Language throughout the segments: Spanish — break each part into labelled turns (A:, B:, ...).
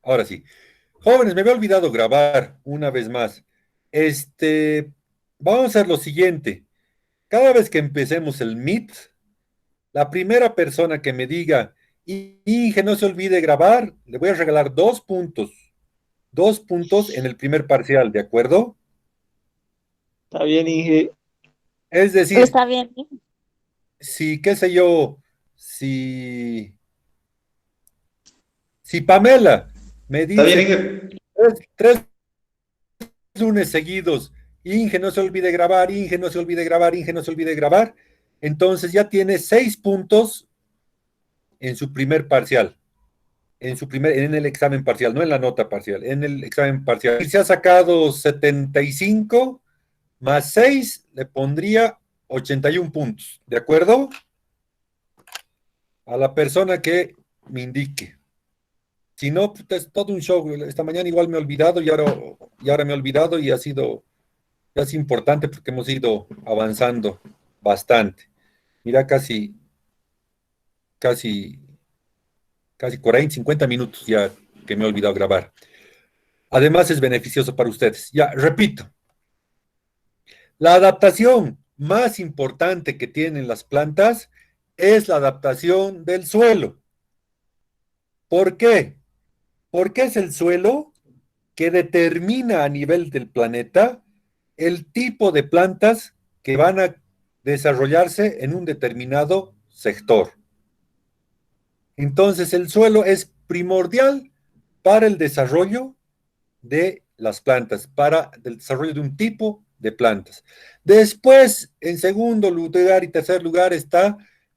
A: Ahora sí. Jóvenes, me había olvidado grabar una vez más. Vamos a hacer lo siguiente. Cada vez que empecemos el Meet, la primera persona que me diga, y que no se olvide grabar, le voy a regalar 2 puntos. 2 puntos en el primer parcial, ¿de acuerdo?
B: Está bien, Inge.
A: Es decir,
C: Está bien.
A: si, qué sé yo, si, si Pamela me
B: Está bien,
A: dice
B: Inge.
A: tres lunes seguidos, Inge no se olvide grabar, Inge no se olvide grabar, Inge no se olvide grabar, entonces ya tiene 6 puntos en su primer parcial, en el examen parcial, no en la nota parcial, en el examen parcial. Si se ha sacado 75 más 6, le pondría 81 puntos, ¿de acuerdo? A la persona que me indique. Si no, puta, es todo un show. Esta mañana igual me he olvidado y ahora me he olvidado y ya es importante porque hemos ido avanzando bastante. Mira, casi, casi 40, 50 minutos ya que me he olvidado grabar. Además es beneficioso para ustedes. Ya, repito, la adaptación más importante que tienen las plantas es la adaptación del suelo. ¿Por qué? Porque es el suelo que determina a nivel del planeta el tipo de plantas que van a desarrollarse en un determinado sector. Entonces, el suelo es primordial para el desarrollo de las plantas, para el desarrollo de un tipo de plantas. Después, en segundo lugar y tercer lugar está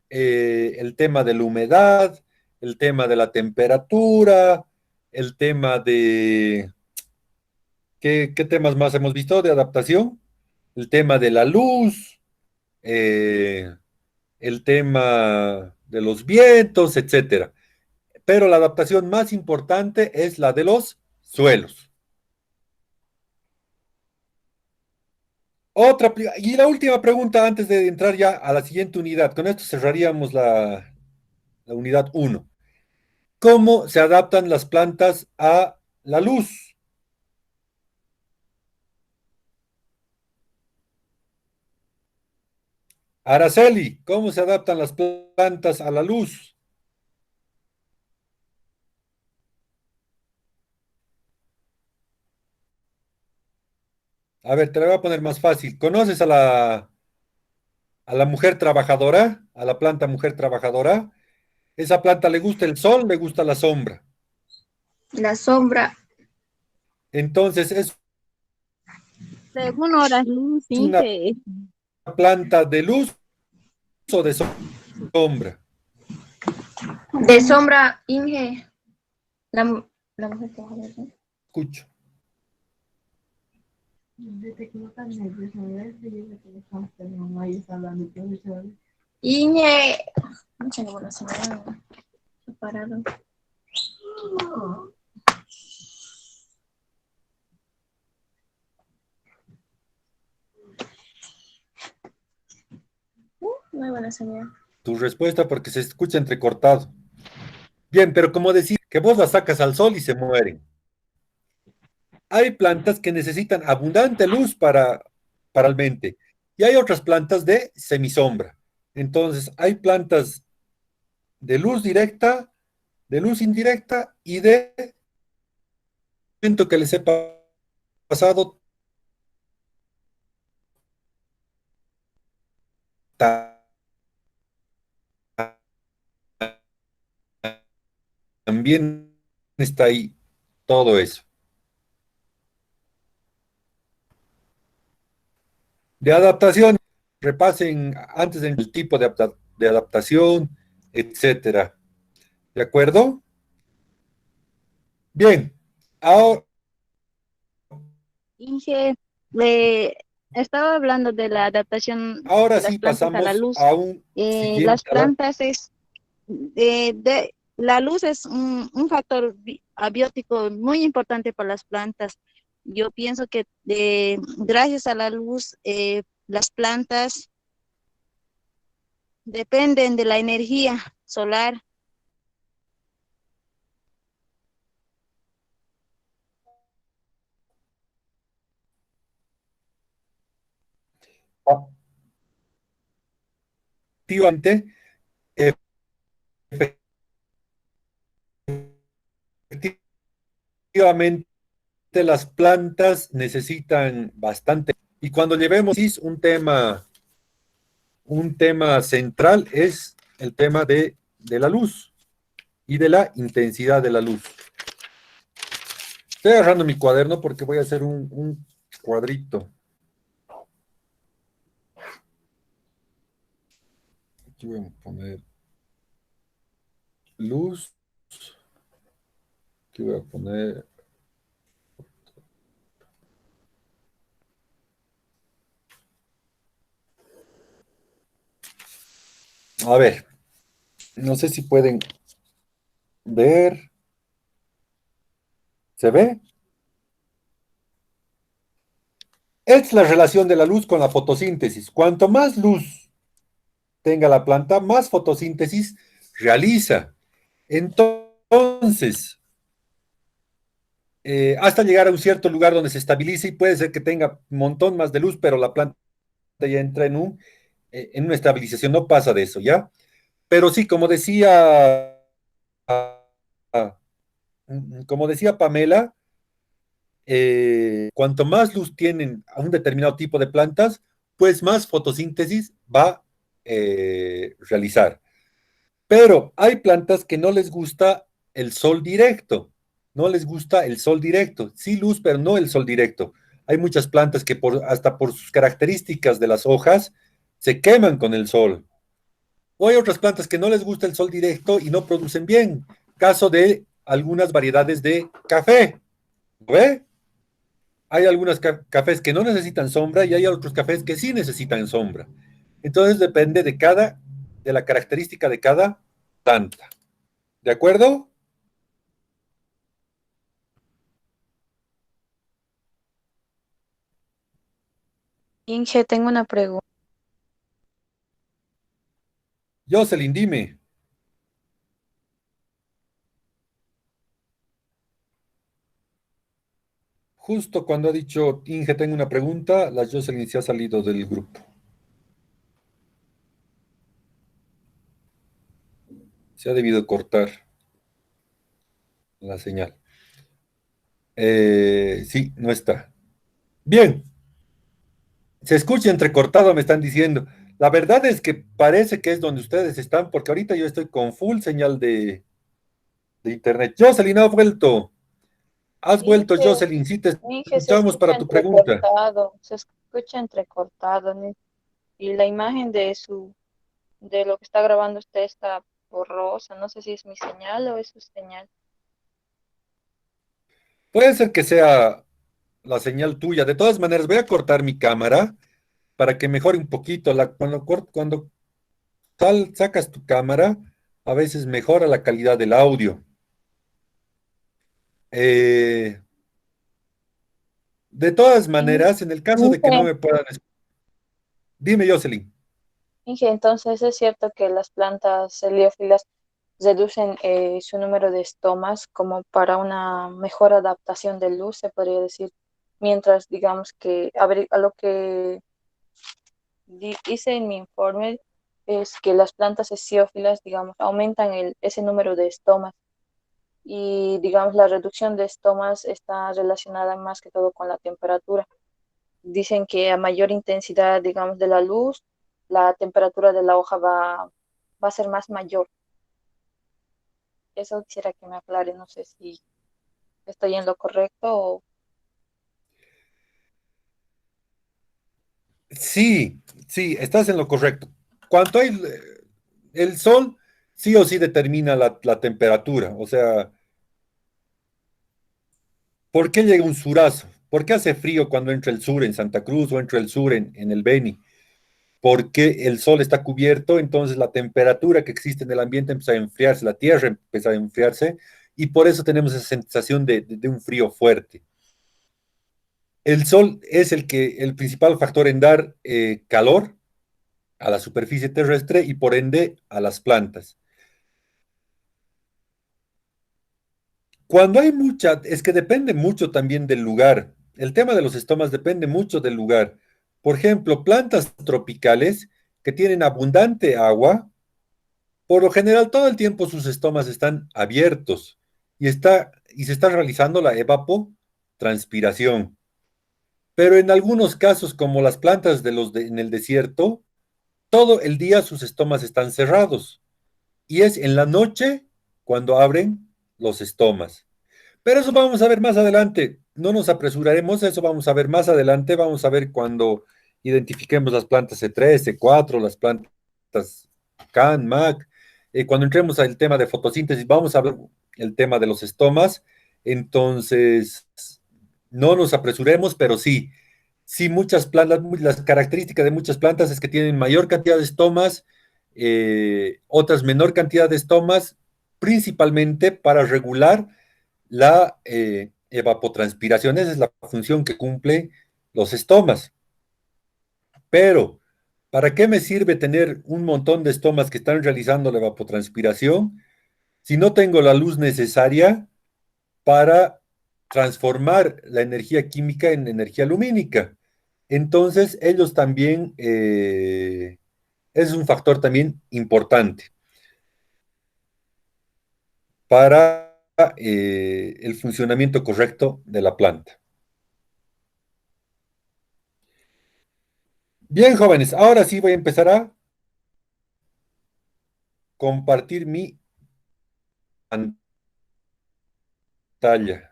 A: el tema de la humedad, el tema de la temperatura, el tema de ¿qué temas más hemos visto de adaptación? El tema de la luz, eh, el tema de los vientos, etcétera. Pero la adaptación más importante es la de los suelos. Y la última pregunta antes de entrar ya a la siguiente unidad. Con esto cerraríamos la unidad uno. ¿Cómo se adaptan las plantas a la luz? Araceli, ¿cómo se adaptan las plantas a la luz? A ver, te la voy a poner más fácil. ¿Conoces a la mujer trabajadora, a la planta mujer trabajadora? Esa planta le gusta el sol, le gusta la sombra.
D: La sombra.
A: Entonces, es
C: Según horas luz,
A: una
C: Inge.
A: planta de luz o de sombra.
D: De sombra, Inge. La, la mujer trabajadora.
A: Escucho.
D: Inge. Mucha bola, se me ha separado. No hay buena señal.
A: Tu respuesta porque se escucha entrecortado. Bien, pero como decir que vos las sacas al sol y se mueren. Hay plantas que necesitan abundante luz para el mente y hay otras plantas de semisombra. Entonces, hay plantas de luz directa, de luz indirecta y de momento que les he pasado también está ahí todo eso. De adaptación, repasen antes el tipo de adaptación, etcétera. ¿De acuerdo? Bien, ahora,
C: Inge, le estaba hablando de la adaptación
A: ahora
C: de las
A: sí
C: plantas a la
A: pasamos
C: luz.
A: a un
C: Las
A: siguiente.
C: plantas la luz es un factor abiótico muy importante para las plantas. Yo pienso que gracias a la luz, las plantas dependen de la energía solar.
A: Efectivamente, efectivamente las plantas necesitan bastante. Y cuando llevemos un tema central es el tema de la luz y de la intensidad de la luz. Estoy agarrando mi cuaderno porque voy a hacer un cuadrito. Aquí voy a poner luz. Aquí voy a poner... A ver, no sé si pueden ver. ¿Se ve? Es la relación de la luz con la fotosíntesis. Cuanto más luz tenga la planta, más fotosíntesis realiza. Entonces, hasta llegar a un cierto lugar donde se estabilice y puede ser que tenga un montón más de luz, pero la planta ya entra en una estabilización, no pasa de eso, ¿ya? Pero sí, como decía Pamela, cuanto más luz tienen a un determinado tipo de plantas, pues más fotosíntesis va a realizar. Pero hay plantas que no les gusta el sol directo, no les gusta el sol directo, sí luz, pero no el sol directo. Hay muchas plantas que hasta por sus características de las hojas se queman con el sol. O hay otras plantas que no les gusta el sol directo y no producen bien. Caso de algunas variedades de café. ¿Ve? Hay algunos cafés que no necesitan sombra y hay otros cafés que sí necesitan sombra. Entonces depende de la característica de cada planta. ¿De acuerdo?
D: Inge, tengo una pregunta.
A: Jocelyn, dime. Justo cuando ha dicho Inge, tengo una pregunta, la Jocelyn se ha salido del grupo. Se ha debido cortar la señal. Sí, no está. Bien, se escucha entrecortado, me están diciendo. La verdad es que parece que es donde ustedes están, porque ahorita yo estoy con full señal de internet. Jocelyn ha vuelto. Has vuelto,
D: Inge,
A: Jocelyn. Sí, te
D: Inge, se
A: escuchamos
D: escucha
A: para tu pregunta.
D: entrecortado, se escucha entrecortado, ¿no? Y la imagen de lo que está grabando usted está borrosa. No sé si es mi señal o es su señal.
A: Puede ser que sea la señal tuya. De todas maneras, voy a cortar mi cámara para que mejore un poquito. Cuando sacas tu cámara, a veces mejora la calidad del audio. Eh, de todas
D: In-
A: maneras, en el caso de que no
D: Inge,
A: me puedan... Dime, Jocelyn.
D: Inge, entonces es cierto que las plantas heliófilas reducen su número de estomas como para una mejor adaptación de luz, se podría decir, mientras digamos que a lo que hice en mi informe es que las plantas heliófilas, digamos, aumentan ese número de estomas y digamos la reducción de estomas está relacionada más que todo con la temperatura. Dicen que a mayor intensidad, digamos, de la luz, la temperatura de la hoja va a ser más mayor. Eso quisiera que me aclare, no sé si estoy en lo correcto o...
A: Sí, sí, estás en lo correcto. Cuanto hay el sol, sí o sí determina la temperatura. O sea, ¿por qué llega un surazo? ¿Por qué hace frío cuando entra el sur en Santa Cruz o entra el sur en el Beni? Porque el sol está cubierto, entonces la temperatura que existe en el ambiente empieza a enfriarse, la tierra empieza a enfriarse y por eso tenemos esa sensación de un frío fuerte. El sol es el principal factor en dar calor a la superficie terrestre y por ende a las plantas. Cuando hay mucha, es que depende mucho también del lugar. El tema de los estomas depende mucho del lugar. Por ejemplo, plantas tropicales que tienen abundante agua, por lo general todo el tiempo sus estomas están abiertos y se está realizando la evapotranspiración. Pero en algunos casos, como las plantas en el desierto, todo el día sus estomas están cerrados y es en la noche cuando abren los estomas. Pero eso vamos a ver más adelante. No nos apresuraremos, eso vamos a ver más adelante. Vamos a ver cuando identifiquemos las plantas C3, C4, las plantas CAN, MAC. Cuando entremos al tema de fotosíntesis, vamos a ver el tema de los estomas. Entonces, no nos apresuremos, pero sí, sí, muchas plantas, las características de muchas plantas es que tienen mayor cantidad de estomas, otras menor cantidad de estomas, principalmente para regular la evapotranspiración. Esa es la función que cumple los estomas. Pero, ¿para qué me sirve tener un montón de estomas que están realizando la evapotranspiración si no tengo la luz necesaria para transformar la energía química en energía lumínica? Entonces, ellos también, es un factor también importante para el funcionamiento correcto de la planta. Bien, jóvenes, ahora sí voy a empezar a compartir mi pantalla.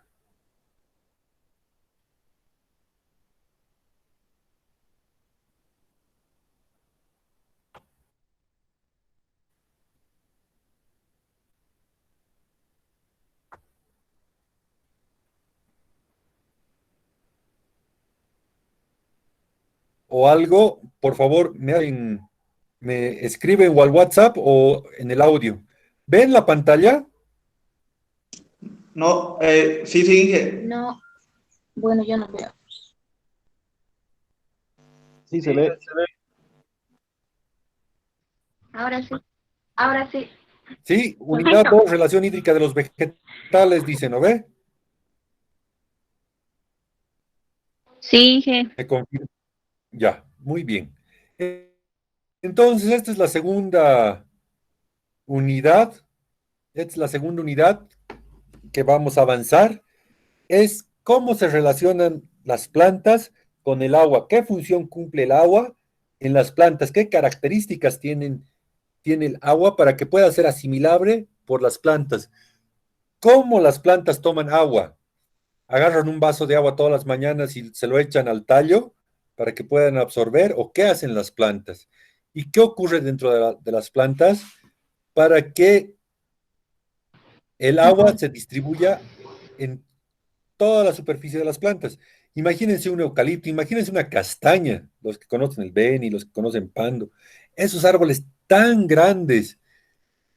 A: O algo, por favor, me escriben o al WhatsApp o en el audio. ¿Ven la pantalla?
B: No, sí, sí, Inge.
C: No, bueno, yo no veo.
E: Sí, se ve.
C: Ahora sí, ahora sí.
A: Sí, unidad 2, relación hídrica de los vegetales, dice, ¿no ve?
C: Sí, Inge.
A: Me confirma. Ya, muy bien. Entonces, esta es la segunda unidad. Esta es la segunda unidad que vamos a avanzar. Es cómo se relacionan las plantas con el agua. ¿Qué función cumple el agua en las plantas? ¿Qué características tiene el agua para que pueda ser asimilable por las plantas? ¿Cómo las plantas toman agua? ¿Agarran un vaso de agua todas las mañanas y se lo echan al tallo para que puedan absorber? ¿O qué hacen las plantas? ¿Y qué ocurre dentro de las plantas para que el agua se distribuya en toda la superficie de las plantas? Imagínense un eucalipto, imagínense una castaña, los que conocen el beni, los que conocen pando, esos árboles tan grandes.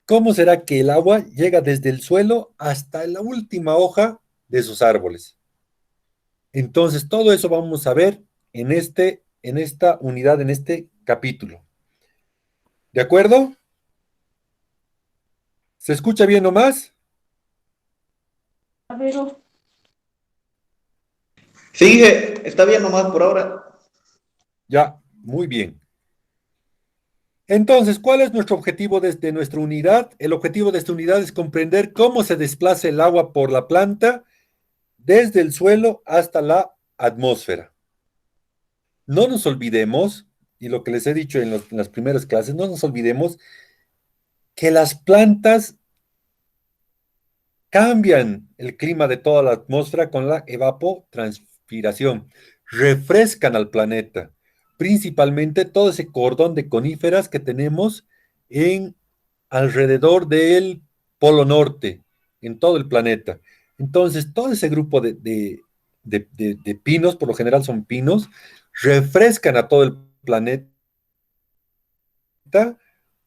A: ¿Cómo será que el agua llega desde el suelo hasta la última hoja de esos árboles? Entonces, todo eso vamos a ver en esta unidad, en este capítulo. ¿De acuerdo? ¿Se escucha bien nomás?
B: Sí, Inge, está bien nomás por ahora.
A: Ya, muy bien. Entonces, ¿cuál es nuestro objetivo desde nuestra unidad? El objetivo de esta unidad es comprender cómo se desplaza el agua por la planta desde el suelo hasta la atmósfera. No nos olvidemos, y lo que les he dicho en las primeras clases, no nos olvidemos que las plantas cambian el clima de toda la atmósfera con la evapotranspiración, refrescan al planeta, principalmente todo ese cordón de coníferas que tenemos en alrededor del Polo Norte, en todo el planeta. Entonces, todo ese grupo de pinos, por lo general son pinos, refrescan a todo el planeta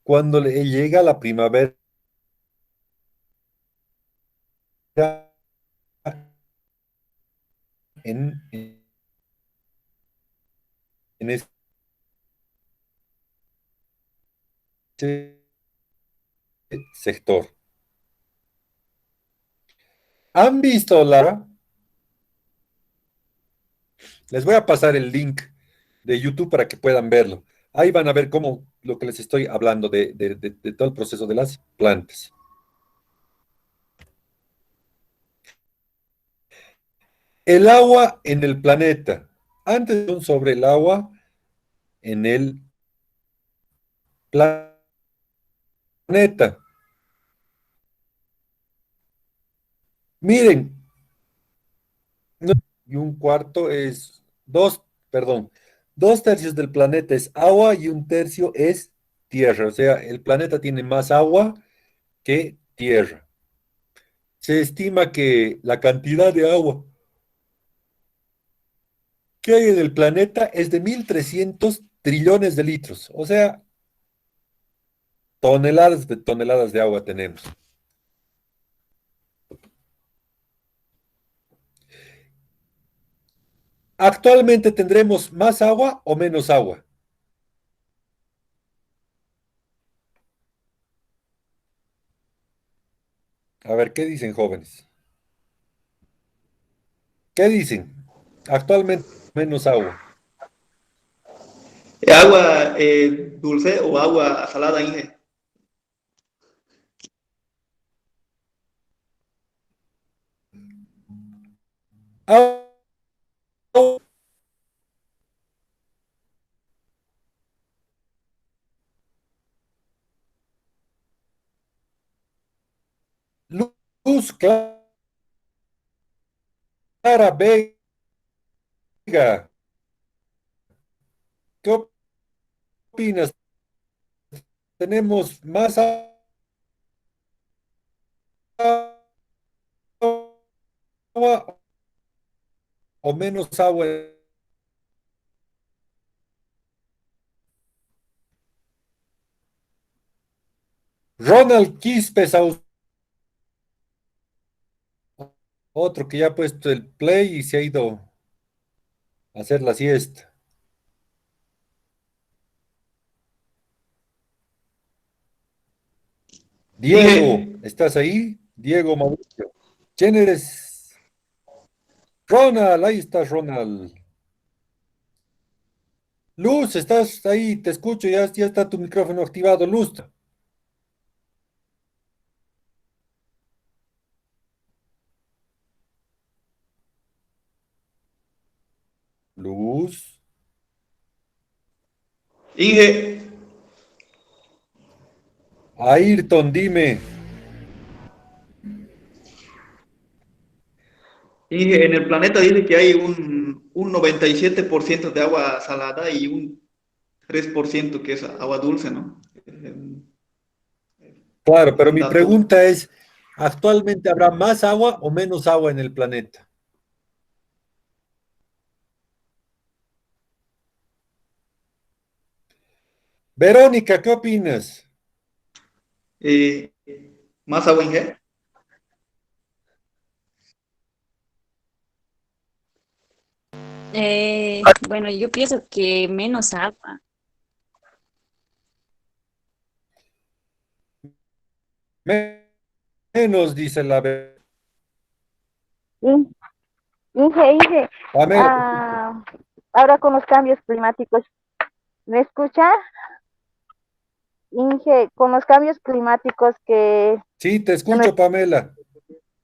A: cuando le llega la primavera en este sector. ¿Han visto la? Les voy a pasar el link de YouTube para que puedan verlo. Ahí van a ver cómo lo que les estoy hablando de todo el proceso de las plantas. El agua en el planeta. Antes sobre el agua en el planeta. Miren, y un cuarto es perdón, 2 tercios del planeta es agua y un tercio es tierra. O sea, el planeta tiene más agua que tierra. Se estima que la cantidad de agua que hay en el planeta es de 1.300 trillones de litros. O sea, toneladas de agua tenemos. Actualmente tendremos más agua o menos agua. A ver, ¿qué dicen jóvenes? ¿Qué dicen? Actualmente menos agua.
B: ¿Agua dulce o agua salada, Inge?
A: Agua, luz clara, Vega. ¿Qué opinas? ¿Tenemos más agua o menos agua? Ronald Quispe, otro que ya ha puesto el play y se ha ido a hacer la siesta. Diego,
B: Inge,
A: ¿estás ahí? Diego Mauricio. ¿Quién eres? Ronald, ahí está Ronald. Luz, estás ahí, te escucho, ya está tu micrófono activado, Luz. Luz.
B: Inge,
A: Ayrton, dime.
B: Inge, en el planeta dice que hay un 97% de agua salada y un 3% que es agua dulce, ¿no?
A: Claro, pero
B: Un
A: mi
B: dato.
A: pregunta es, ¿actualmente habrá más agua o menos agua en el planeta? Verónica, ¿qué opinas?
B: Eh, ¿Más agua, Inge?
C: Bueno, yo pienso que menos agua.
A: Menos, dice la
C: In- Inge,
A: Pamela. Te escucho.
C: ahora con los cambios climáticos, ¿me escucha? Inge, con los cambios climáticos
A: Sí, te
C: que no-
A: escucho, Pamela.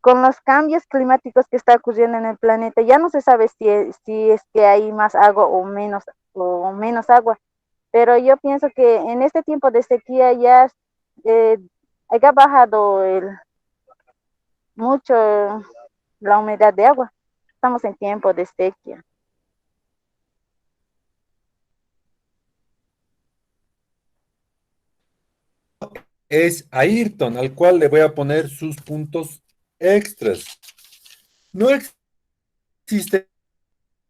C: con los cambios climáticos que está ocurriendo en el planeta, ya no se sabe si es que hay más agua o menos agua. Pero yo pienso que en este tiempo de sequía ya eh, haya bajado mucho la humedad de agua. Estamos en tiempo de sequía.
A: Es Ayrton, al cual le voy a poner sus puntos extras. No existe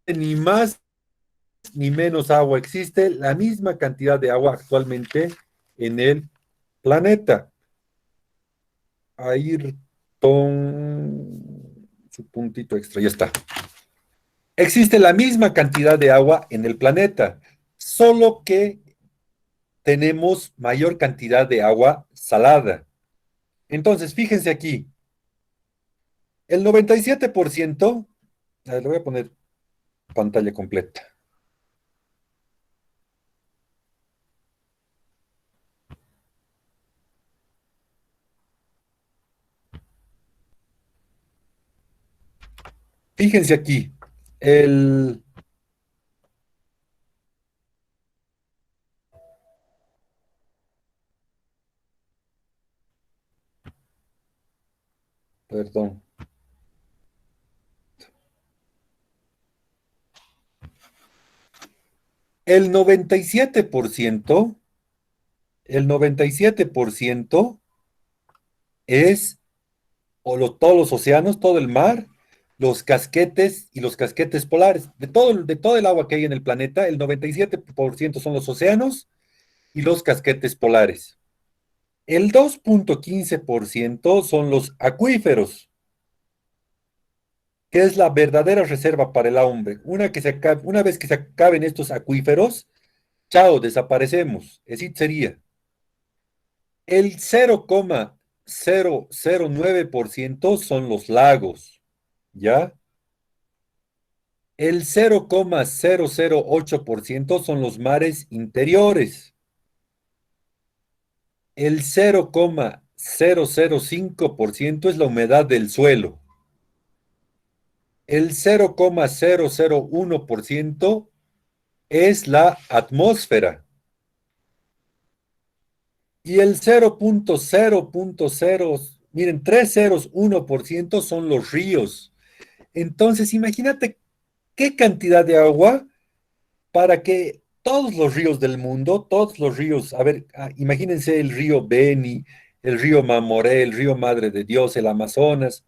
A: ni más ni menos agua, existe la misma cantidad de agua actualmente en el planeta. Ayrton, su puntito extra, ya está. Existe la misma cantidad de agua en el planeta, solo que tenemos mayor cantidad de agua salada. Entonces, fíjense aquí, el 97%, a ver, le voy a poner pantalla completa. Fíjense aquí, el, perdón, el 97%, el 97% es todos los océanos, todo el mar, los casquetes y los casquetes polares. De todo el agua que hay en el planeta, el 97% son los océanos y los casquetes polares. El 2,15% son los acuíferos, que es la verdadera reserva para el hombre. Una vez que se acaben estos acuíferos, chao, desaparecemos. Así sería. El 0,009% son los lagos, ¿ya? El 0,008% son los mares interiores. El 0,005% es la humedad del suelo. El 0,001% es la atmósfera. Y el 0,000, miren, 301% son los ríos. Entonces, imagínate qué cantidad de agua para que todos los ríos del mundo, todos los ríos, a ver, imagínense el río Beni, el río Mamoré, el río Madre de Dios, el Amazonas,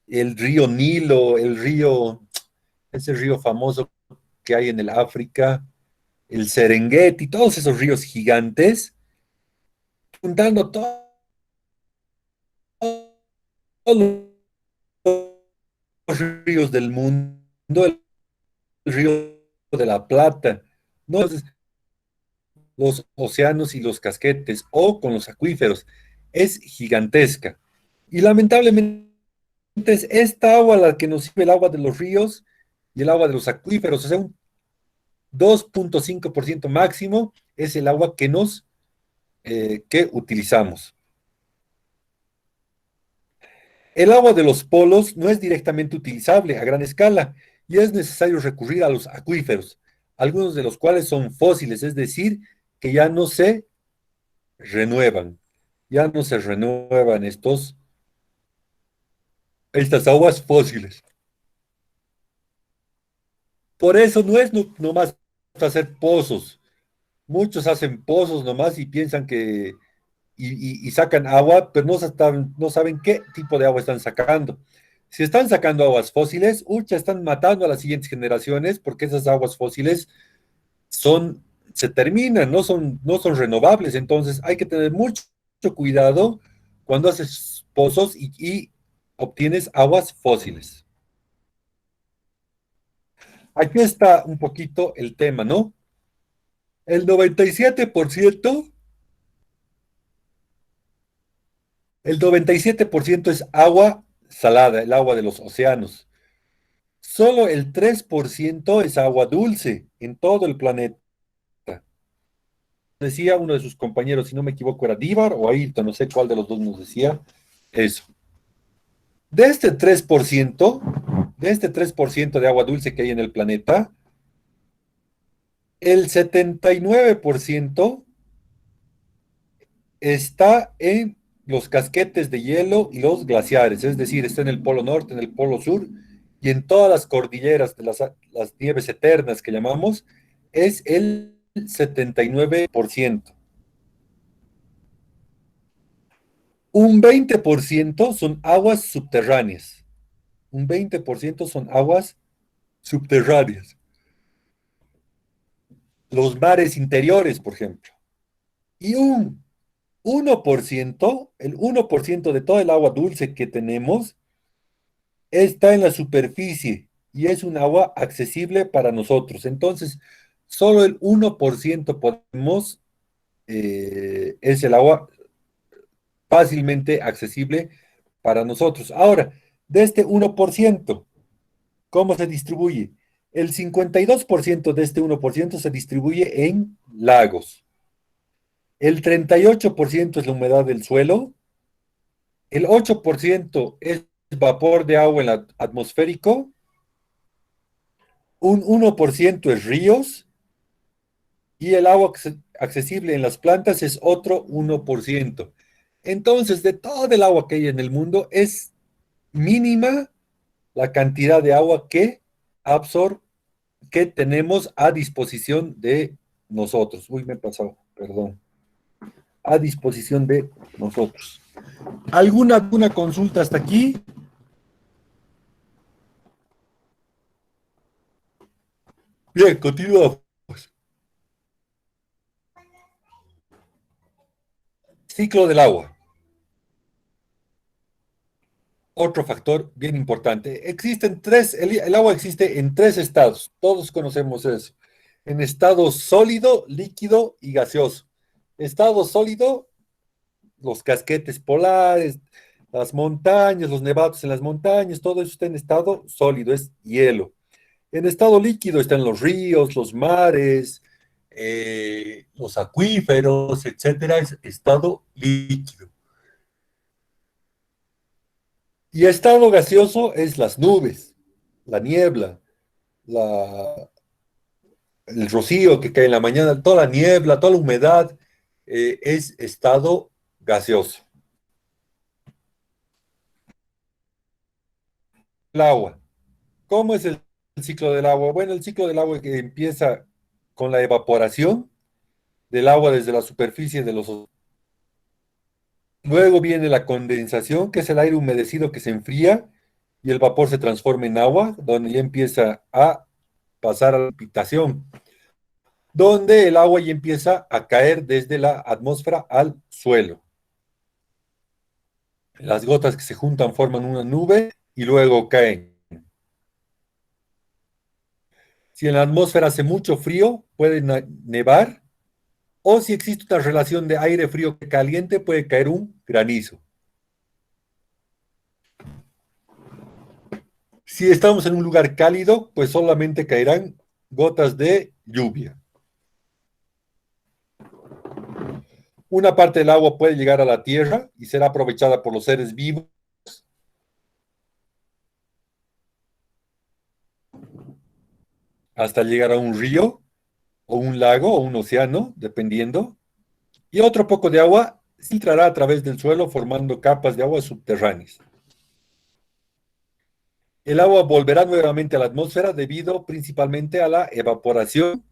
A: el río Nilo, ese río famoso que hay en el África, el Serengeti, todos esos ríos gigantes, juntando todos los ríos del mundo, el río de la Plata, ¿no? Los océanos y los casquetes, o con los acuíferos, es gigantesca. Y lamentablemente es esta agua la que nos sirve el agua de los ríos y el agua de los acuíferos, o sea, un 2,5% máximo es el agua que utilizamos. El agua de los polos no es directamente utilizable a gran escala y es necesario recurrir a los acuíferos, algunos de los cuales son fósiles, es decir, que ya no se renuevan, ya no se renuevan estas aguas fósiles. Por eso no es nomás hacer pozos. Muchos hacen pozos nomás y piensan y sacan agua, pero no saben qué tipo de agua están sacando. Si están sacando aguas fósiles, ucha, están matando a las siguientes generaciones porque esas aguas fósiles son, se terminan, no son renovables. Entonces hay que tener mucho cuidado cuando haces pozos y obtienes aguas fósiles. Aquí está un poquito el tema, ¿no? El 97%, el 97% es agua salada, el agua de los océanos. Solo el 3% es agua dulce en todo el planeta. Decía uno de sus compañeros, si no me equivoco, era Díbar o Ailton, no sé cuál de los dos nos decía eso. De este 3%, de este 3% de agua dulce que hay en el planeta, el 79% está en los casquetes de hielo y los glaciares, es decir, está en el polo norte, en el polo sur y en todas las cordilleras de las nieves eternas que llamamos, es el 79%. Un 20% son aguas subterráneas. Un 20% son aguas subterráneas. Los mares interiores, por ejemplo. Y un 1%, el 1% de toda el agua dulce que tenemos está en la superficie y es un agua accesible para nosotros. Entonces, solo el 1% es el agua fácilmente accesible para nosotros. Ahora, de este 1%, ¿cómo se distribuye? El 52% de este 1% se distribuye en lagos. El 38% es la humedad del suelo. El 8% es vapor de agua en el atmosférico un 1% es ríos y el agua accesible en las plantas es otro 1%. Entonces, de todo el agua que hay en el mundo, es mínima la cantidad de agua que absorbe, que tenemos a disposición de nosotros. Uy, me he pasado, perdón. A disposición de nosotros. ¿Alguna consulta hasta aquí? Bien, continuamos. Ciclo del agua. Otro factor bien importante. Existen tres, el agua existe en tres estados. Todos conocemos eso. En estado sólido, líquido y gaseoso. Estado sólido, los casquetes polares, las montañas, los nevados en las montañas, todo eso está en estado sólido, es hielo. En estado líquido están los ríos, los mares, los acuíferos, etcétera, es estado líquido. Y estado gaseoso es las nubes, la niebla, la, el rocío que cae en la mañana, toda la niebla, toda la humedad, es estado gaseoso. El agua. ¿Cómo es el ciclo del agua? Bueno, el ciclo del agua que empieza con la evaporación del agua desde la superficie de los océanos. Luego viene la condensación, que es el aire humedecido que se enfría y el vapor se transforma en agua, donde ya empieza a pasar a la precipitación, donde el agua ya empieza a caer desde la atmósfera al suelo. Las gotas que se juntan forman una nube y luego caen. Si en la atmósfera hace mucho frío, puede nevar, o si existe una relación de aire frío que caliente, puede caer un granizo. Si estamos en un lugar cálido, pues solamente caerán gotas de lluvia. Una parte del agua puede llegar a la tierra y será aprovechada por los seres vivos hasta llegar a un río o un lago o un océano, dependiendo. Y otro poco de agua filtrará a través del suelo formando capas de agua subterráneas. El agua volverá nuevamente a la atmósfera debido principalmente a la evaporación,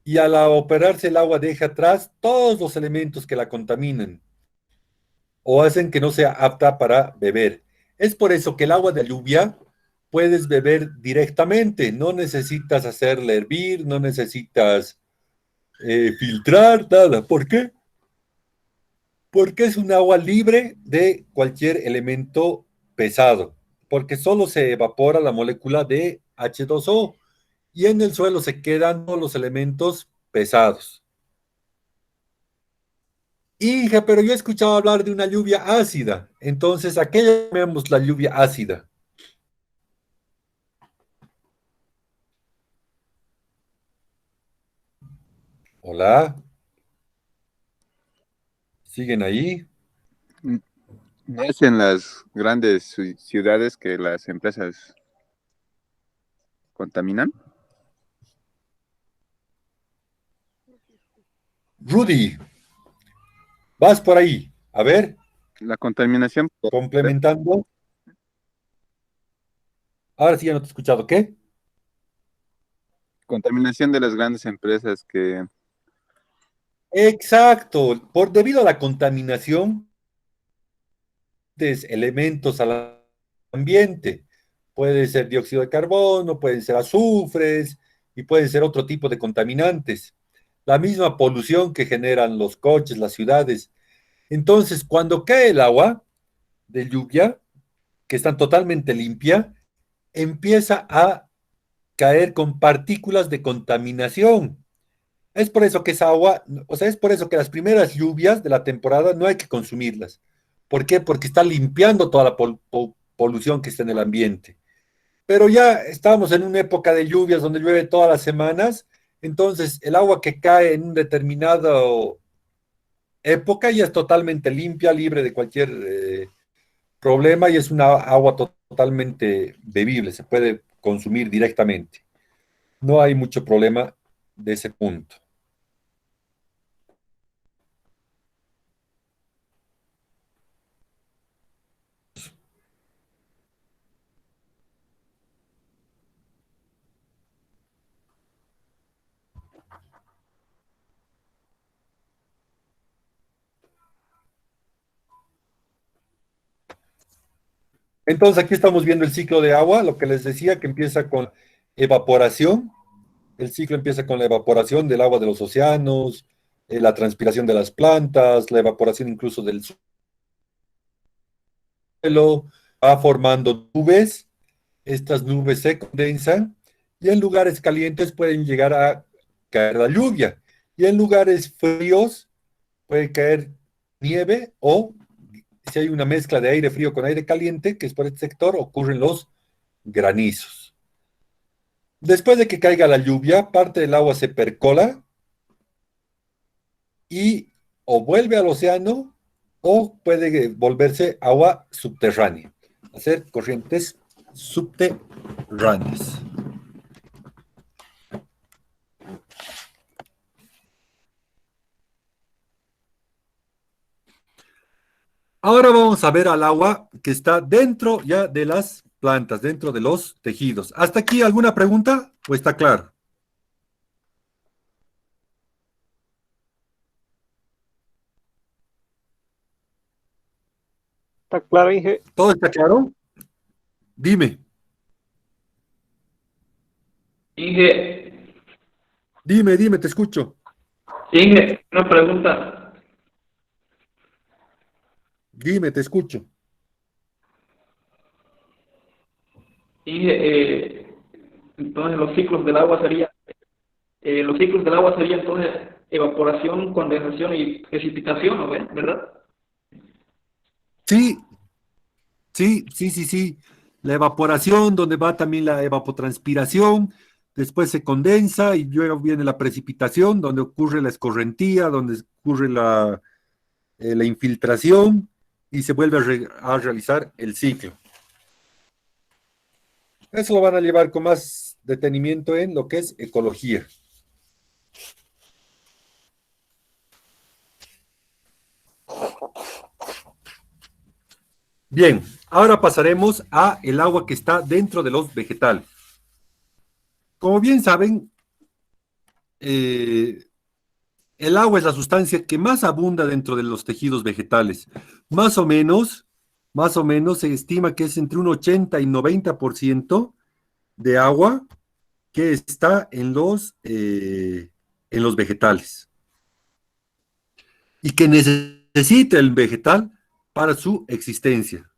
A: y al operarse el agua deja atrás todos los elementos que la contaminan o hacen que no sea apta para beber. Es por eso que el agua de lluvia puedes beber directamente, no necesitas hacerla hervir, no necesitas filtrar, nada. ¿Por qué? Porque es un agua libre de cualquier elemento pesado, porque solo se evapora la molécula de H2O y en el suelo se quedan todos los elementos pesados. Hija, pero yo he escuchado hablar de una lluvia ácida, entonces, ¿a qué llamamos la lluvia ácida? Hola, ¿siguen ahí?
E: ¿No es en las grandes ciudades que las empresas contaminan?
A: Rudy, vas por ahí. A ver,
E: La contaminación,
A: complementando. Ahora sí ya no te he escuchado. ¿Qué?
E: contaminación de las grandes empresas que
A: Exacto. Debido a la contaminación de elementos al ambiente. Puede ser dióxido de carbono, pueden ser azufres y pueden ser otro tipo de contaminantes. La misma polución que generan los coches, las ciudades. Entonces, cuando cae el agua de lluvia, que está totalmente limpia, empieza a caer con partículas de contaminación. Es por eso que esa agua, o sea, es por eso que las primeras lluvias de la temporada no hay que consumirlas. ¿Por qué? Porque está limpiando toda la polución que está en el ambiente. Pero ya estamos en una época de lluvias donde llueve todas las semanas, entonces el agua que cae en un determinado época ya es totalmente limpia, libre de cualquier problema y es una agua totalmente bebible, se puede consumir directamente. no hay mucho problema de ese punto. Entonces aquí estamos viendo el ciclo de agua, lo que les decía que empieza con evaporación. El ciclo empieza con la evaporación del agua de los océanos, la transpiración de las plantas, la evaporación incluso del suelo, va formando nubes, estas nubes se condensan y en lugares calientes pueden llegar a caer la lluvia y en lugares fríos puede caer nieve o si hay una mezcla de aire frío con aire caliente, que es por este sector, ocurren los granizos. Después de que caiga la lluvia, parte del agua se percola y o vuelve al océano o puede volverse agua subterránea, hacer corrientes subterráneas. Ahora vamos a ver al agua que está dentro ya de las plantas, dentro de los tejidos. ¿Hasta aquí alguna pregunta o está claro?
F: ¿Está claro, Inge?
A: ¿Todo está claro? Dime,
B: Inge,
A: dime, te escucho.
B: Inge, una pregunta.
A: Dime, te escucho.
B: Inge, entonces los ciclos del agua serían entonces evaporación, condensación y precipitación, ¿no ven? ¿Verdad?
A: Sí, sí. La evaporación, donde va también la evapotranspiración, después se condensa y luego viene la precipitación, donde ocurre la escorrentía, donde ocurre la infiltración y se vuelve a realizar el ciclo. Eso lo van a llevar con más detenimiento en lo que es ecología. Bien, ahora pasaremos a el agua que está dentro de los vegetales. Como bien saben, el agua es la sustancia que más abunda dentro de los tejidos vegetales. Más o menos, más o menos se estima que es entre un 80 y 90% de agua que está en los vegetales y que necesita el vegetal para su existencia.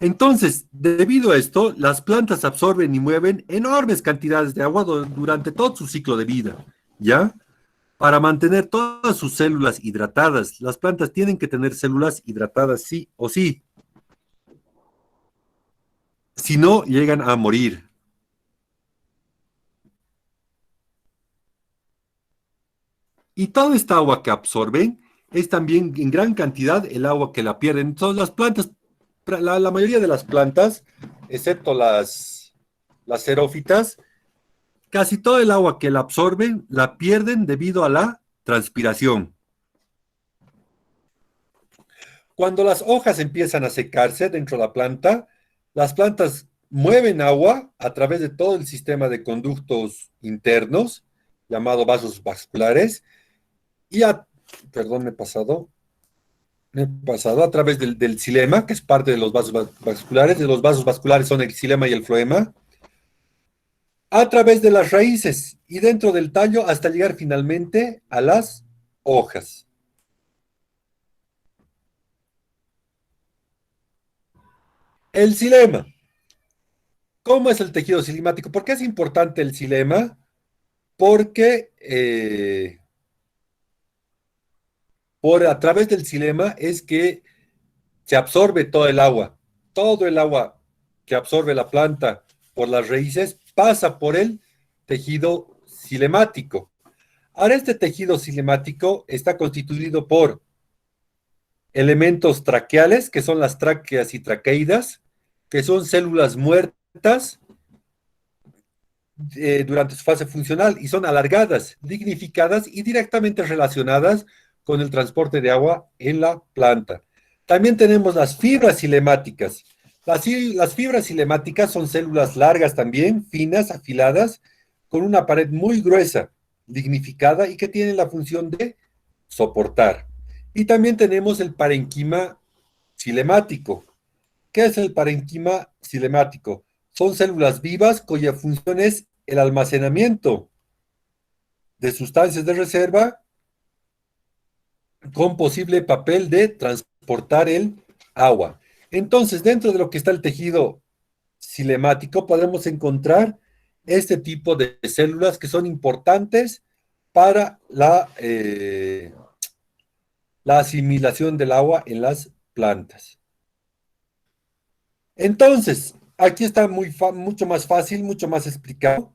A: Entonces, debido a esto, las plantas absorben y mueven enormes cantidades de agua durante todo su ciclo de vida, ¿ya? Para mantener todas sus células hidratadas. Las plantas tienen que tener células hidratadas sí o sí. Si no, llegan a morir. Y toda esta agua que absorben es también en gran cantidad el agua que la pierden. Entonces las plantas, la mayoría de las plantas, excepto las xerófitas, casi todo el agua que la absorben la pierden debido a la transpiración. Cuando las hojas empiezan a secarse dentro de la planta, las plantas mueven agua a través de todo el sistema de conductos internos, llamado vasos vasculares, y perdón, me he pasado a través del xilema, que es parte de los vasos vasculares. De los vasos vasculares son el xilema y el floema, a través de las raíces y dentro del tallo hasta llegar finalmente a las hojas. El xilema. ¿Cómo es el tejido cilemático? ¿Por qué es importante el xilema? Porque a través del xilema es que se absorbe todo el agua que absorbe la planta por las raíces pasa por el tejido cilemático. Ahora, este tejido cilemático está constituido por elementos traqueales, que son las tráqueas y traqueidas, que son células muertas durante su fase funcional y son alargadas, dignificadas y directamente relacionadas con el transporte de agua en la planta. También tenemos las fibras cilemáticas. Las fibras cilemáticas son células largas también, finas, afiladas, con una pared muy gruesa, dignificada y que tienen la función de soportar. Y también tenemos el parenquima cilemático. ¿Qué es el parenquima cilemático? Son células vivas cuya función es el almacenamiento de sustancias de reserva con posible papel de transportar el agua. Entonces, dentro de lo que está el tejido cilemático, podemos encontrar este tipo de células que son importantes para la asimilación del agua en las plantas. Entonces, aquí está mucho más fácil, mucho más explicado.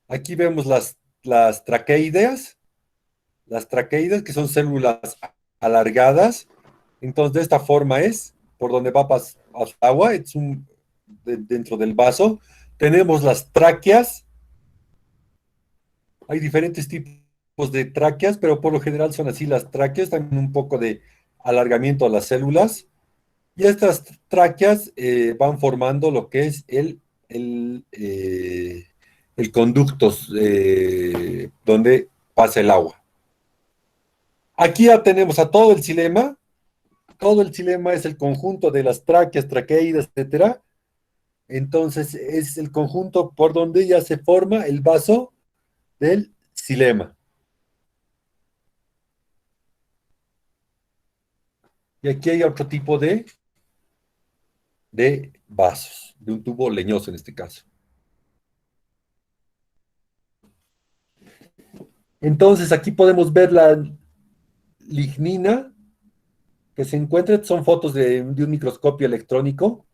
A: Aquí vemos las traqueideas, que son células alargadas. Entonces, de esta forma es por donde va a pasar agua, dentro del vaso. Tenemos las tráqueas. Hay diferentes tipos de tráqueas, pero por lo general son así las tráqueas, también un poco de alargamiento a las células. Y estas tráqueas van formando lo que es el conducto donde pasa el agua. Aquí ya tenemos a todo el xilema. Todo el xilema es el conjunto de las tráqueas, traqueidas, etcétera. Entonces es el conjunto por donde ya se forma el vaso del xilema. Y aquí hay otro tipo de vasos, de un tubo leñoso en este caso. Entonces aquí podemos ver la lignina que se encuentra, son fotos de un microscopio electrónico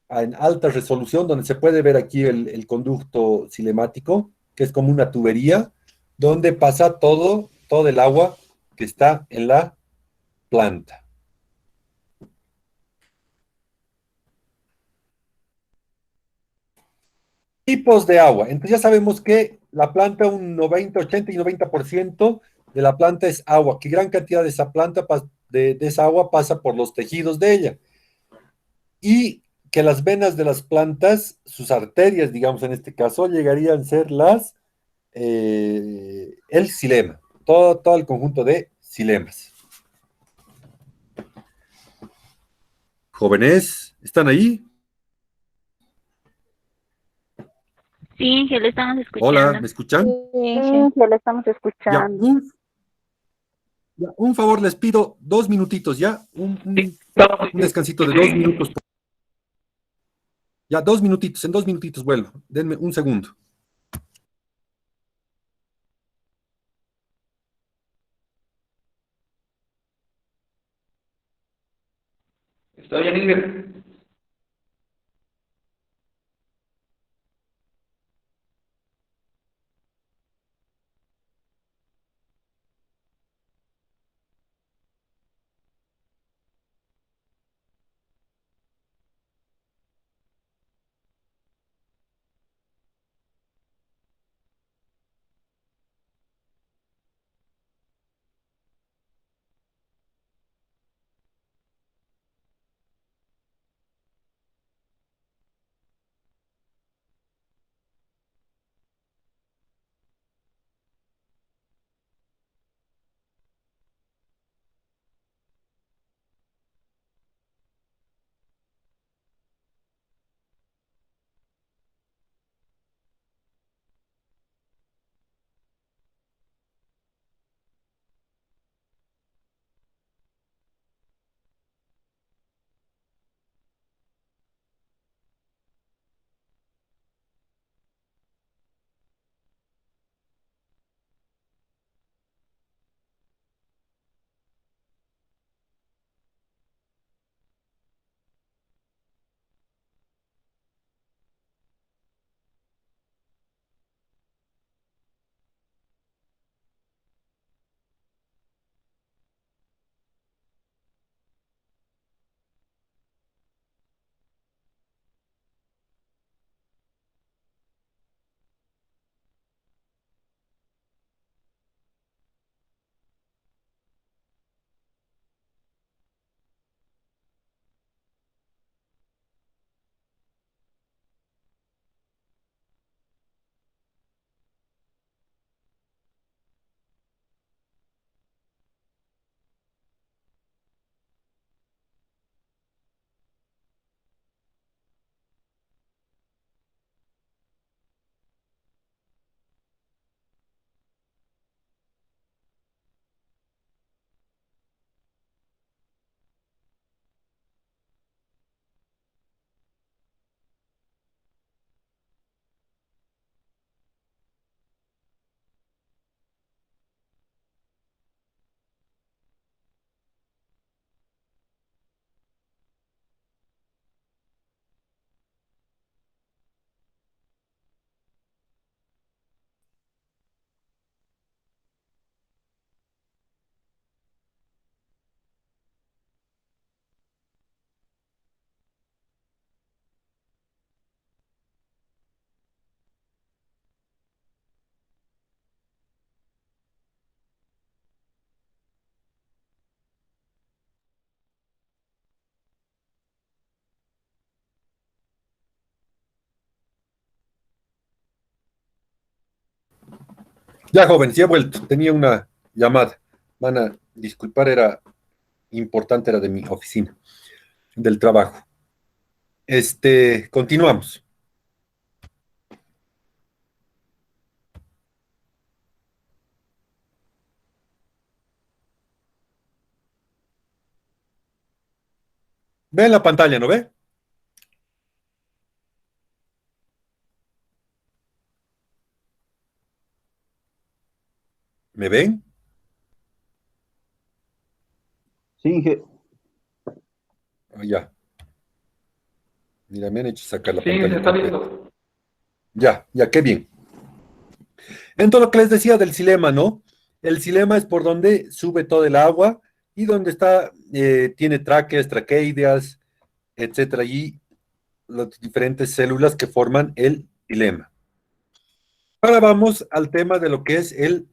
A: en alta resolución, donde se puede ver aquí el conducto cinemático, que es como una tubería, donde pasa todo el agua que está en la planta. Tipos de agua. Entonces ya sabemos que la planta, un 90, 80 y 90% de la planta es agua, que gran cantidad de esa planta, de esa agua pasa por los tejidos de ella. Y que las venas de las plantas, sus arterias, digamos en este caso, llegarían a ser el xilema, todo el conjunto de xilemas. Jóvenes, ¿están ahí?
F: Sí, que lo estamos
A: Hola,
F: escuchando.
A: ¿me escuchan?
D: Sí,
C: Sí,
D: sí.
C: ya le estamos
A: Ya,
C: escuchando.
A: un favor, les pido 2 minutitos, ¿ya? Un descansito de 2 minutos. Ya, 2 minutitos, en 2 minutitos vuelvo. Denme un segundo.
B: Está bien, Inger.
A: Ya, jóvenes, ya he vuelto. Tenía una llamada. Van a disculpar, era importante, era de mi oficina, del trabajo. Continuamos. Ve en la pantalla, ¿no ve? ¿Me ven?
G: Sí, Inge.
A: Ah, ya. Mira, me han hecho sacar la
B: Sí, se
A: pantalla
B: está
A: completa.
B: listo.
A: Ya, ya, qué bien. Entonces, lo que les decía del xilema, ¿no? El xilema es por donde sube todo el agua y donde está, tiene tráqueas, traqueideas, etcétera, y las diferentes células que forman el xilema. Ahora vamos al tema de lo que es el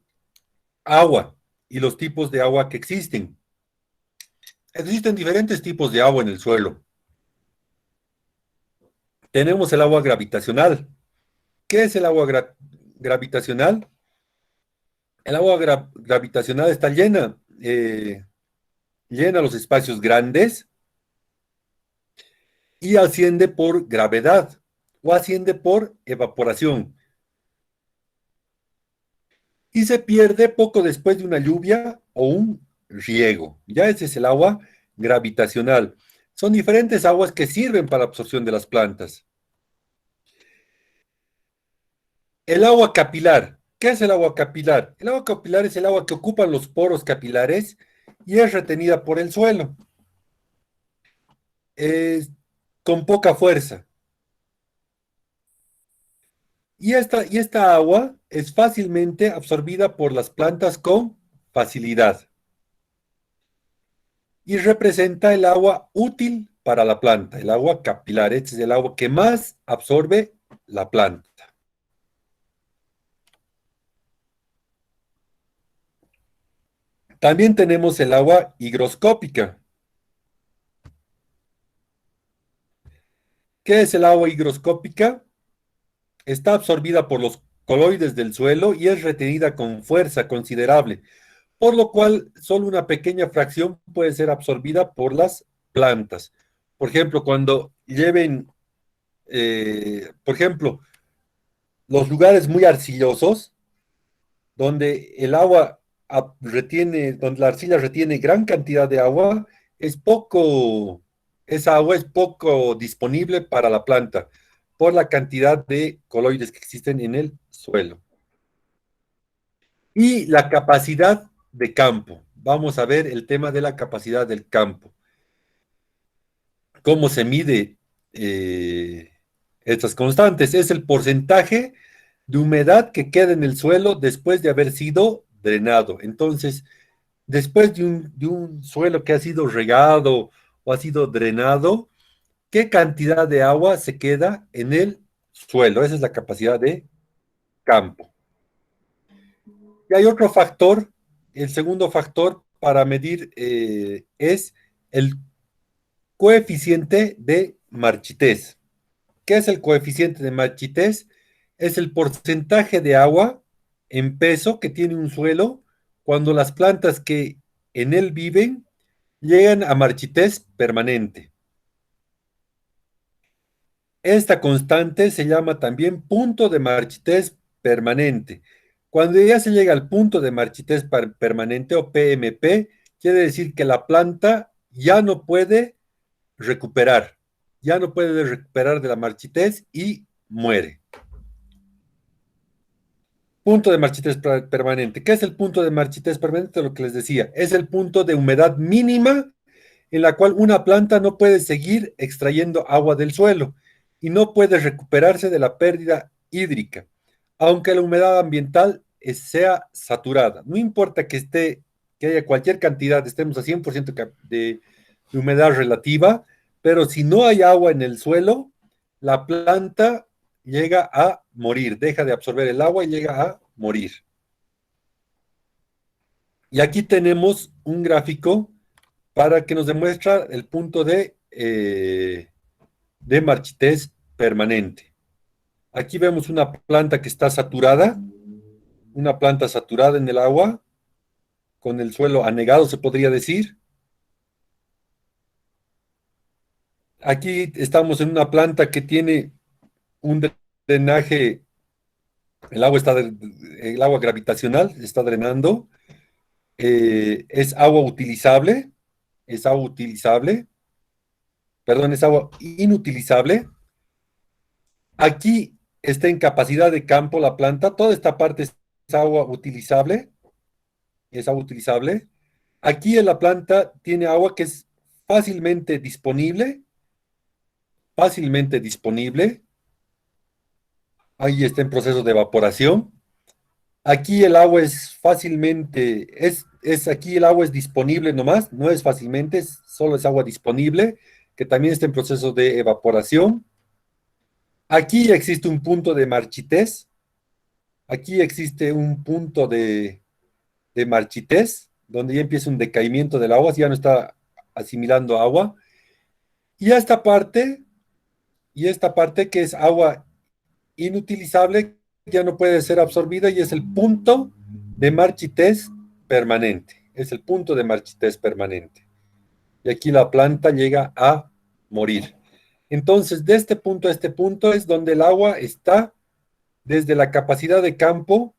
A: agua y los tipos de agua que existen. Existen diferentes tipos de agua en el suelo. Tenemos el agua gravitacional. ¿Qué es el agua gravitacional? El agua gravitacional está llena, llena los espacios grandes y asciende por gravedad o asciende por evaporación. Y se pierde poco después de una lluvia o un riego. Ya ese es el agua gravitacional. Son diferentes aguas que sirven para la absorción de las plantas. El agua capilar. ¿Qué es el agua capilar? El agua capilar es el agua que ocupan los poros capilares y es retenida por el suelo. Es con poca fuerza. Y esta agua es fácilmente absorbida por las plantas con facilidad. Y representa el agua útil para la planta, el agua capilar. Este es el agua que más absorbe la planta. También tenemos el agua higroscópica. ¿Qué es el agua higroscópica? Está absorbida por los coloides del suelo y es retenida con fuerza considerable, por lo cual solo una pequeña fracción puede ser absorbida por las plantas. Por ejemplo, cuando lleven, por ejemplo, los lugares muy arcillosos, donde el agua retiene, donde la arcilla retiene gran cantidad de agua, esa agua es poco disponible para la planta por la cantidad de coloides que existen en el suelo. Y la capacidad de campo. Vamos a ver el tema de la capacidad del campo. ¿Cómo se mide estas constantes? Es el porcentaje de humedad que queda en el suelo después de haber sido drenado. Entonces, después de un suelo que ha sido regado o ha sido drenado, ¿qué cantidad de agua se queda en el suelo? Esa es la capacidad de campo. Y hay otro factor, el segundo factor para medir es el coeficiente de marchitez. ¿Qué es el coeficiente de marchitez? Es el porcentaje de agua en peso que tiene un suelo cuando las plantas que en él viven llegan a marchitez permanente. Esta constante se llama también punto de marchitez permanente. Cuando ya se llega al punto de marchitez permanente o PMP, quiere decir que la planta ya no puede recuperar de la marchitez y muere. Punto de marchitez permanente. ¿Qué es el punto de marchitez permanente? Lo que les decía, es el punto de humedad mínima en la cual una planta no puede seguir extrayendo agua del suelo y no puede recuperarse de la pérdida hídrica, aunque la humedad ambiental sea saturada. No importa que haya cualquier cantidad, estemos a 100% de humedad relativa, pero si no hay agua en el suelo, la planta llega a morir, deja de absorber el agua y llega a morir. Y aquí tenemos un gráfico para que nos demuestra el punto de marchitez permanente. Aquí vemos una planta que está saturada una planta saturada en el agua, con el suelo anegado, se podría decir. Aquí estamos en una planta que tiene un drenaje, el agua gravitacional está drenando, es agua utilizable, perdón, es agua inutilizable. Aquí está en capacidad de campo la planta, toda esta parte es agua utilizable, es agua utilizable. Aquí en la planta tiene agua que es fácilmente disponible, fácilmente disponible. Ahí está en proceso de evaporación. Aquí el agua es fácilmente, aquí el agua es disponible nomás, no es fácilmente, solo es agua disponible, que también está en proceso de evaporación. Aquí ya existe un punto de marchitez, aquí existe un punto de marchitez, donde ya empieza un decaimiento del agua, ya no está asimilando agua. Y esta parte que es agua inutilizable, ya no puede ser absorbida y es el punto de marchitez permanente. Es el punto de marchitez permanente. Y aquí la planta llega a morir. Entonces, de este punto a este punto es donde el agua está desde la capacidad de campo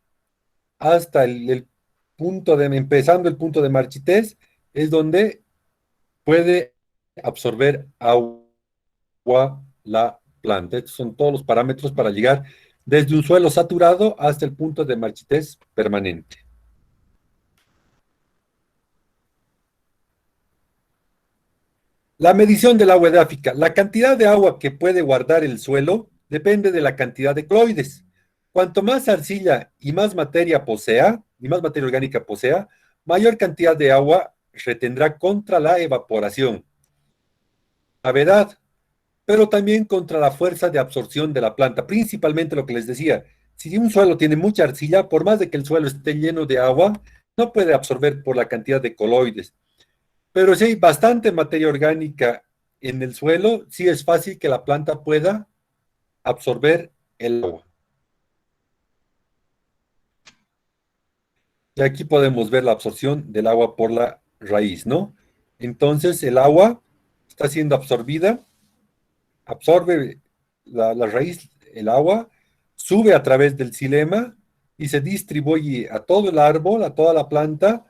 A: hasta el punto empezando el punto de marchitez, es donde puede absorber agua la planta. Estos son todos los parámetros para llegar desde un suelo saturado hasta el punto de marchitez permanente. La medición del agua edáfica. La cantidad de agua que puede guardar el suelo depende de la cantidad de cloides. Cuanto más arcilla y más materia posea, y más materia orgánica posea, mayor cantidad de agua retendrá contra la evaporación, gravedad, pero también contra la fuerza de absorción de la planta. Principalmente lo que les decía, si un suelo tiene mucha arcilla, por más de que el suelo esté lleno de agua, no puede absorber por la cantidad de coloides. Pero si hay bastante materia orgánica en el suelo, sí es fácil que la planta pueda absorber el agua. Y aquí podemos ver la absorción del agua por la raíz, ¿no? Entonces el agua está siendo absorbida, absorbe la raíz, el agua, sube a través del xilema y se distribuye a todo el árbol, a toda la planta,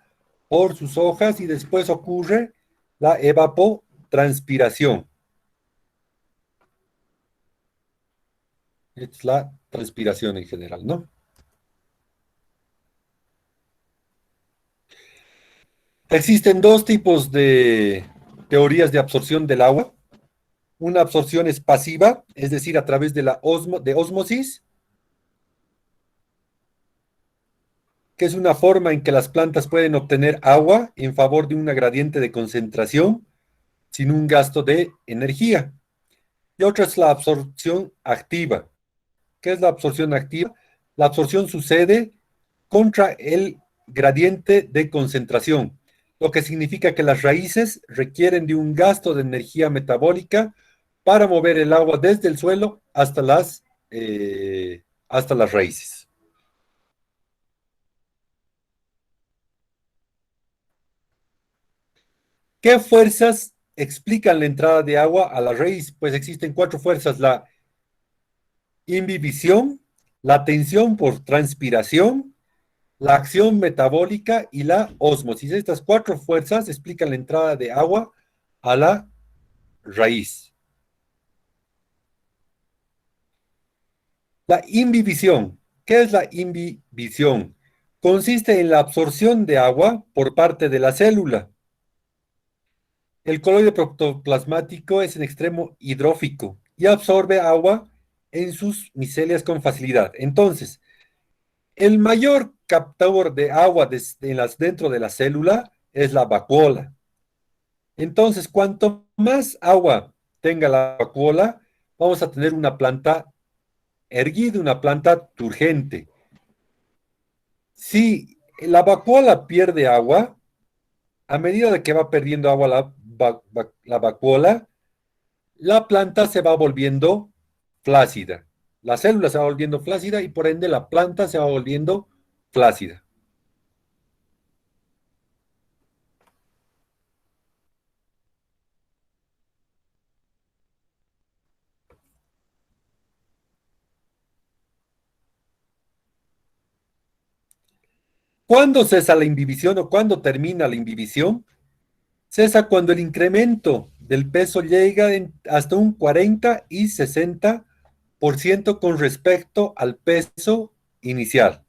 A: por sus hojas y después ocurre la evapotranspiración. Es la transpiración en general, ¿no? Existen dos tipos de teorías de absorción del agua. Una absorción es pasiva, es decir, a través de de ósmosis, que es una forma en que las plantas pueden obtener agua en favor de una gradiente de concentración sin un gasto de energía. Y otra es la absorción activa. ¿Qué es la absorción activa? La absorción sucede contra el gradiente de concentración, lo que significa que las raíces requieren de un gasto de energía metabólica para mover el agua desde el suelo hasta las raíces. ¿Qué fuerzas explican la entrada de agua a la raíz? Pues existen 4 fuerzas: la imbibición, la tensión por transpiración, la acción metabólica y la ósmosis. Estas 4 fuerzas explican la entrada de agua a la raíz. La imbibición. ¿Qué es la imbibición? Consiste en la absorción de agua por parte de la célula. El coloide protoplasmático es en extremo hidrófico y absorbe agua en sus micelias con facilidad. Entonces, el mayor captador de agua dentro de la célula es la vacuola. Entonces, cuanto más agua tenga la vacuola, vamos a tener una planta erguida, una planta turgente. Si la vacuola pierde agua, a medida de que va perdiendo agua la vacuola, la planta se va volviendo flácida. La célula se va volviendo flácida y por ende la planta se va volviendo flácida. ¿Cuándo cesa la inhibición o cuándo termina la inhibición? Cesa cuando el incremento del peso llega hasta un 40 y 60% con respecto al peso inicial.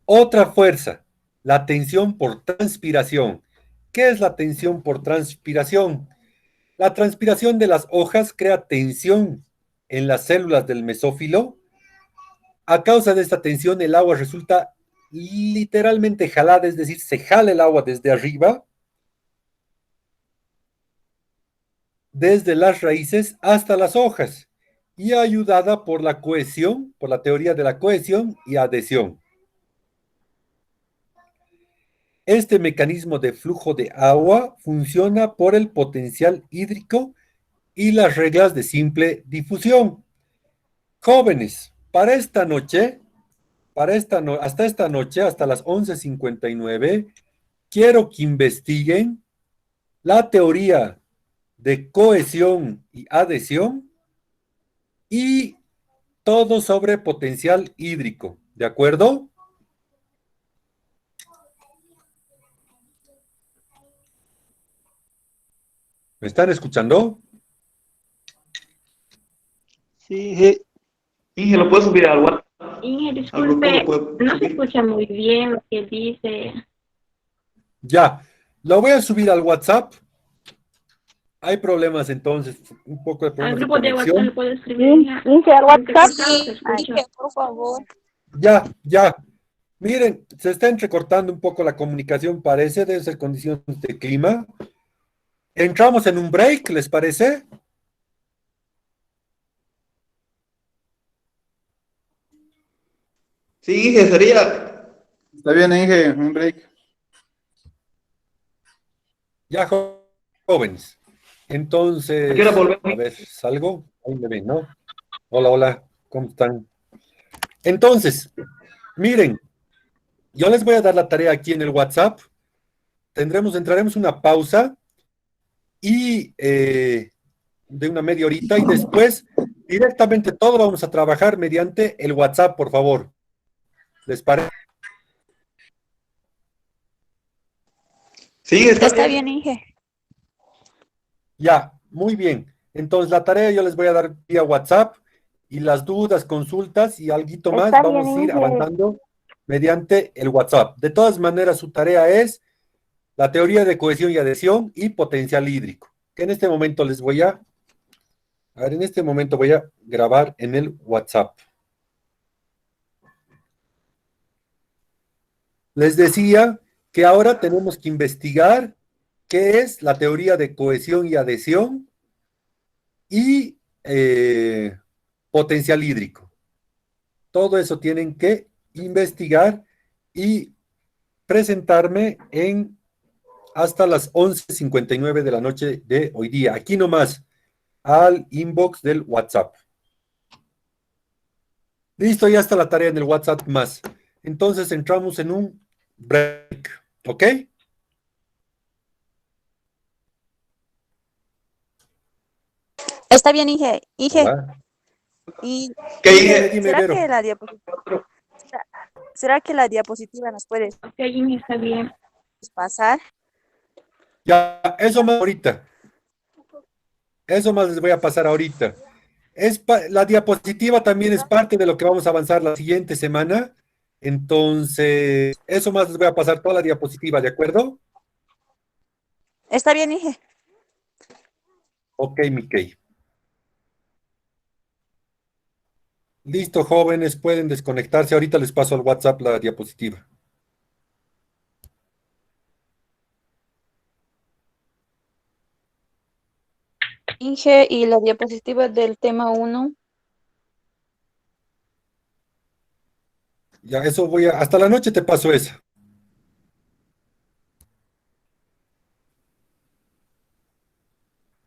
A: Otra fuerza, la tensión por transpiración. ¿Qué es la tensión por transpiración? La transpiración de las hojas crea tensión en las células del mesófilo. A causa de esta tensión, el agua resulta literalmente jalada, es decir, se jala el agua desde arriba, desde las raíces hasta las hojas, y ayudada por la cohesión, por la teoría de la cohesión y adhesión. Este mecanismo de flujo de agua funciona por el potencial hídrico y las reglas de simple difusión. Jóvenes, para esta noche, hasta esta noche, hasta las 11:59, quiero que investiguen la teoría de cohesión y adhesión y todo sobre potencial hídrico. ¿De acuerdo? ¿Me están escuchando?
G: Sí, Inge.
B: Inge, ¿lo puedes subir al WhatsApp?
F: Inge,
B: Al grupo
F: disculpe,
B: lo puedo
F: no se
B: subir.
F: escucha muy bien lo que dice.
A: Ya, lo voy a subir al WhatsApp. Hay problemas entonces, un poco de
F: Al
A: problemas de
F: grupo de WhatsApp
A: conexión.
F: lo puedo escribir.
C: Inge, al WhatsApp.
F: Se
D: Sí,
C: Ay,
F: escucha.
D: por favor.
A: Ya, ya. Miren, se está entrecortando un poco la comunicación, parece, debe ser condiciones de clima. Entramos en un break, ¿les parece?
B: Sí, Inge, sería.
E: Está bien, Inge, un break.
A: Ya, jóvenes.
B: ¿A qué hora
A: Entonces, a
B: volvemos?
A: ver, salgo. Ahí me ven, ¿no? Hola, hola, ¿cómo están? Entonces, miren, yo les voy a dar la tarea aquí en el WhatsApp. Entraremos una pausa y de una media horita y después directamente todo vamos a trabajar mediante el WhatsApp, por favor. ¿Les parece?
B: Sí, está
D: Está
B: bien.
D: bien, Inge.
A: Ya, muy bien. Entonces, la tarea yo les voy a dar vía WhatsApp y las dudas, consultas y algo más
C: está bien,
A: vamos a ir
C: Inge.
A: avanzando mediante el WhatsApp. De todas maneras, su tarea es la teoría de cohesión y adhesión y potencial hídrico, que en este momento a ver, en este momento voy a grabar en el WhatsApp. Les decía que ahora tenemos que investigar qué es la teoría de cohesión y adhesión y potencial hídrico. Todo eso tienen que investigar y presentarme en hasta las 11:59 de la noche de hoy día. Aquí nomás, al inbox del WhatsApp. Listo, ya está la tarea en el WhatsApp más. Entonces entramos en un break, ¿ok?
D: Está bien, Inge. Inge,
A: Hola.
D: y
B: ¿Qué,
A: Dime,
B: Inge?
A: dime, Vero.
D: será que la diapositiva nos puedes
F: Ok, Inge, está bien.
D: pasar?
A: Ya, eso más ahorita. Eso más les voy a pasar ahorita. La diapositiva también es parte de lo que vamos a avanzar la siguiente semana. Entonces, eso más les voy a pasar toda la diapositiva, ¿de acuerdo?
D: Está bien, Inge.
A: Ok, Mickey. Listo, jóvenes, pueden desconectarse. Ahorita les paso al WhatsApp la diapositiva.
D: Inge, y la diapositiva del tema 1.
A: Ya, hasta la noche te paso esa.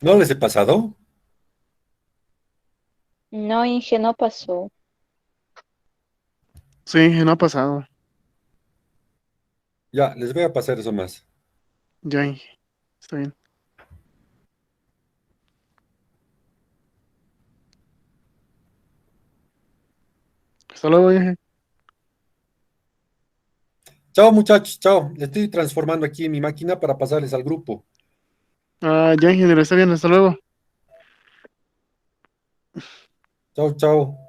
A: ¿No les he pasado?
D: No, Inge, no pasó.
H: Sí, Inge, no ha pasado.
A: Ya, les voy a pasar eso más.
H: Ya, Inge. Está bien. Hasta luego, Inge.
A: Chao, muchachos, chao. Le estoy transformando aquí en mi máquina para pasarles al grupo.
H: Ah, ya, ingeniero, está bien, hasta luego.
A: Chao, chao.